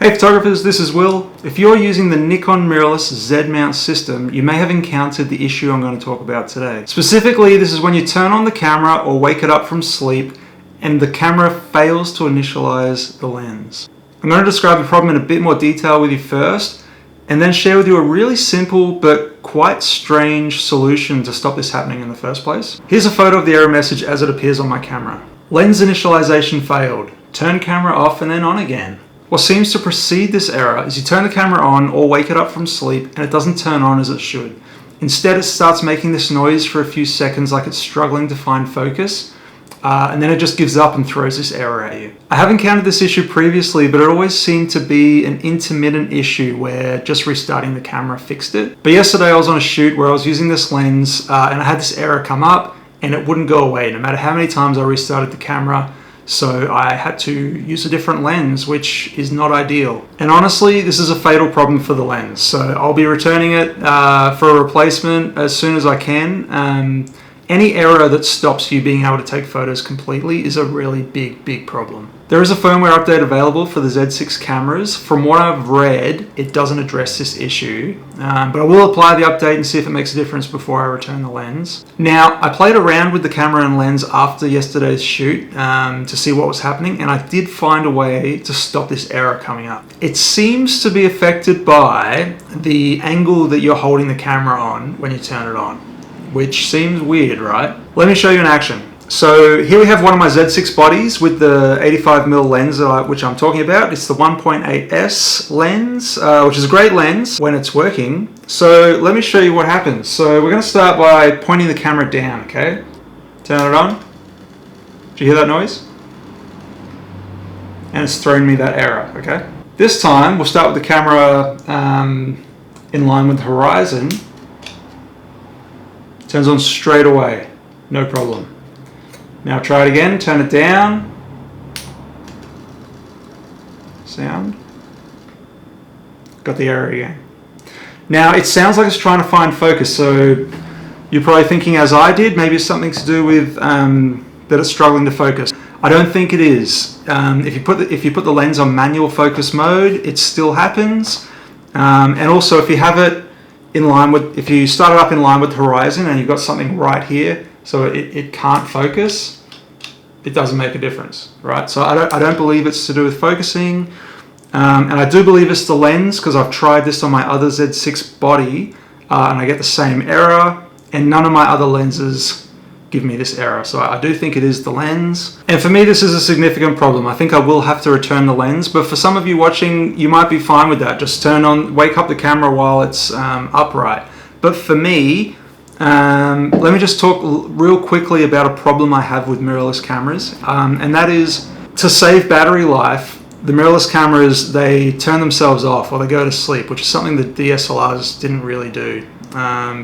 Hey photographers, this is Will. If you're using the Nikon mirrorless Z-mount system, you may have encountered the issue I'm going to talk about today. Specifically, this is when you turn on the camera or wake it up from sleep and the camera fails to initialize the lens. I'm going to describe the problem in a bit more detail with you first, and then share with you a really simple but quite strange solution to stop this happening in the first place. Here's a photo of the error message as it appears on my camera. Lens initialization failed. Turn camera off and then on again. What seems to precede this error is you turn the camera on or wake it up from sleep and it doesn't turn on as it should. Instead, it starts making this noise for a few seconds like it's struggling to find focus, and then it just gives up and throws this error at you. I have encountered this issue previously, but it always seemed to be an intermittent issue where just restarting the camera fixed it. But yesterday I was on a shoot where I was using this lens and I had this error come up and it wouldn't go away no matter how many times I restarted the camera. So I had to use a different lens, which is not ideal. And honestly, this is a fatal problem for the lens. So I'll be returning it for a replacement as soon as I can. Any error that stops you being able to take photos completely is a really big problem. There is a firmware update available for the Z6 cameras. From what I've read, it doesn't address this issue, but I will apply the update and see if it makes a difference before I return the lens. Now, I played around with the camera and lens after yesterday's shoot to see what was happening, and I did find a way to stop this error coming up. It seems to be affected by the angle that you're holding the camera on when you turn it on, which seems weird, right? Let me show you in action. So here we have one of my Z6 bodies with the 85mm lens which I'm talking about. It's the 1.8S lens, which is a great lens when it's working. So let me show you what happens. So we're going to start by pointing the camera down, okay? Turn it on. Did you hear that noise? And it's thrown me that error, okay? This time we'll start with the camera in line with the horizon. Turns on straight away, no problem. Now try it again, turn it down. Sound. Got the error again. Now it sounds like it's trying to find focus, so you're probably thinking as I did, maybe it's something to do with that it's struggling to focus. I don't think it is. If you put the lens on manual focus mode, it still happens. And also if you have it in line with, if you start it up in line with the horizon and you've got something right here, so it can't focus, it doesn't make a difference, right? So I don't believe it's to do with focusing, and I do believe it's the lens because I've tried this on my other Z6 body and I get the same error, and none of my other lenses give me this error. So I do think it is the lens, and for me this is a significant problem. I think I will have to return the lens, but for some of you watching, you might be fine with that. Just wake up the camera while it's upright. But for me, let me just talk real quickly about a problem I have with mirrorless cameras, and that is to save battery life. The mirrorless cameras, they turn themselves off or they go to sleep, which is something that DSLRs didn't really do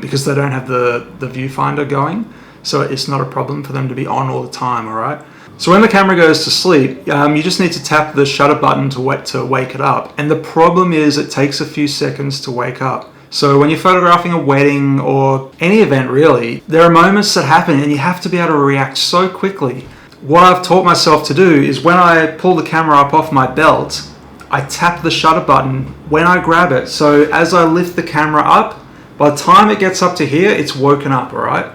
because they don't have the viewfinder going. So it's not a problem for them to be on all the time, all right? So when the camera goes to sleep, you just need to tap the shutter button to wake it up. And the problem is it takes a few seconds to wake up. So when you're photographing a wedding or any event really, there are moments that happen and you have to be able to react so quickly. What I've taught myself to do is when I pull the camera up off my belt, I tap the shutter button when I grab it. So as I lift the camera up, by the time it gets up to here, it's woken up, all right?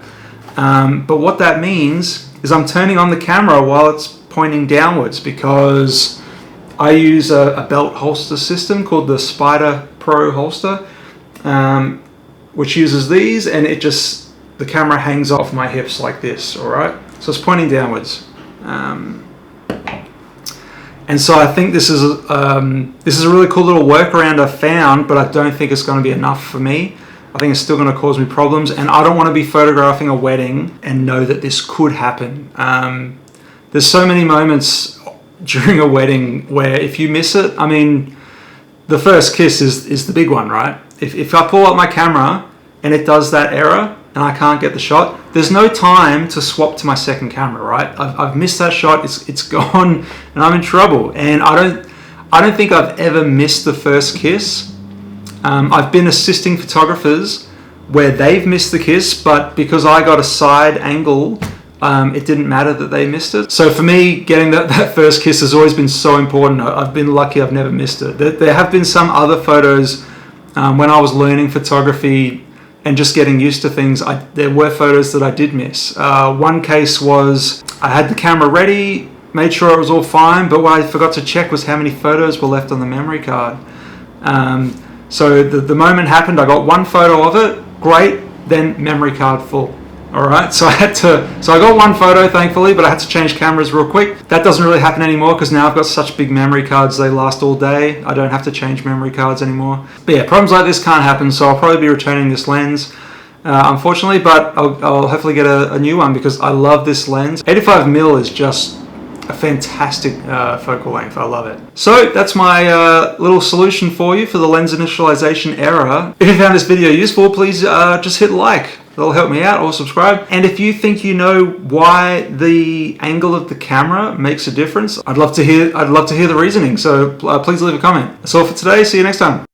But what that means is I'm turning on the camera while it's pointing downwards because I use a belt holster system called the Spyder Pro holster, which uses these, and the camera hangs off my hips like this, all right? So it's pointing downwards. And so I think this is a really cool little workaround I found, but I don't think it's going to be enough for me. I think it's still going to cause me problems, and I don't want to be photographing a wedding and know that this could happen. There's so many moments during a wedding where if you miss it, I mean, the first kiss is the big one, right? If I pull up my camera and it does that error and I can't get the shot, there's no time to swap to my second camera, right? I've missed that shot, it's gone, and I'm in trouble. And I don't think I've ever missed the first kiss. I've been assisting photographers where they've missed the kiss, but because I got a side angle it didn't matter that they missed it. So for me, getting that first kiss has always been so important. I've been lucky I've never missed it. There have been some other photos when I was learning photography and just getting used to things. There were photos that I did miss. One case was I had the camera ready, made sure it was all fine, but what I forgot to check was how many photos were left on the memory card. So the moment happened, I got one photo of it, great, then memory card full. All right, so I got one photo, thankfully, but I had to change cameras real quick. That doesn't really happen anymore because now I've got such big memory cards, they last all day. I don't have to change memory cards anymore. But yeah, problems like this can't happen, so I'll probably be returning this lens, unfortunately, but I'll hopefully get a new one because I love this lens. 85mm is just a fantastic focal length. I love it. So that's my little solution for you for the lens initialization error. If you found this video useful, please just hit like. That'll help me out, or subscribe. And if you think you know why the angle of the camera makes a difference, I'd love to hear the reasoning. So please leave a comment. That's all for today. See you next time.